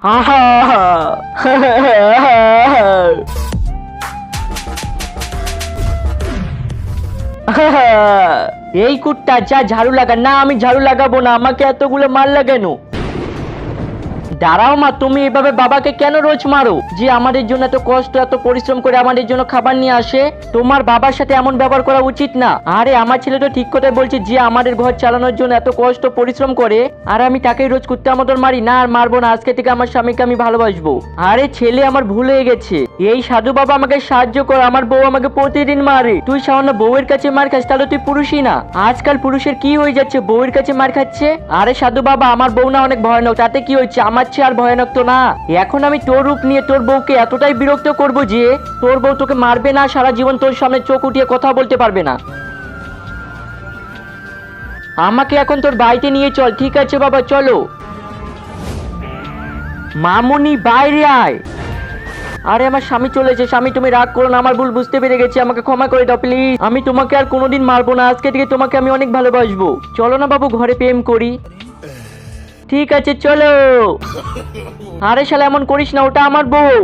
আহা! এই কুত্তা যা ঝাড়ু লাগা। না আমি ঝাড়ু লাগাবো না, আমাকে এতগুলো মার লাগানো। দাঁড়াও মা, তুমি এভাবে বাবাকে কেন রোজ মারো? যে আমাদের জন্য এত কষ্ট এত পরিশ্রম করে আমাদের জন্য খাবার নিয়ে আসে, তোমার বাবার সাথে এমন ব্যবহার করা উচিত না। আরে আমার ছেলে তো ঠিক কথাই বলছে, যে আমাদের ঘর চালানোর জন্য এত কষ্ট পরিশ্রম করে, আর আমি তাকে রোজ কুত্তার মতন মারি। না আর মারবো না, আজকে থেকে আমার স্বামীকে আমি ভালোবাসবো। আরে ছেলে আমার ভুল হয়ে গেছে, এই সাধু বাবা আমাকে সাহায্য কর, আমার বউ আমাকে প্রতিদিন মারে। তুই সামান্য বউয়ের কাছে মার খাস, তাহলে তুই পুরুষই না। আজকাল পুরুষের কি হয়ে যাচ্ছে, বউয়ের কাছে মার খাচ্ছে। আরে সাধু বাবা, আমার বউ না অনেক ভয়ানক, তাতে কি হয়েছে, আমার চেয়ে আর ভয়ানক তো না। এখন আমি তোর রূপ নিয়ে তোর বউকে এতটাই বিরক্ত করব যে তোর বউ তোকে মারবে না, সারা জীবন তোর সামনে চোখ উঠিয়ে কথা বলতে পারবে না। আমাকে এখন তোর বাড়িতে নিয়ে চল। ঠিক আছে বাবা, চলো। মামুনি বাইরে আয়। আরে আমার স্বামী চলেছে। স্বামী তুমি রাগ করো না, আমার ভুল বুঝতে পেরে গেছি, আমাকে ক্ষমা করে দাও প্লিজ। আমি তোমাকে আর কোনোদিন মারবো না, আজকে থেকে তোমাকে আমি অনেক ভালোবাসবো। চলো না বাবু, ঘরে প্রেম করি। ঠিক আছে চলো। আরে শালা এমন করিস না, ওটা আমার বউ।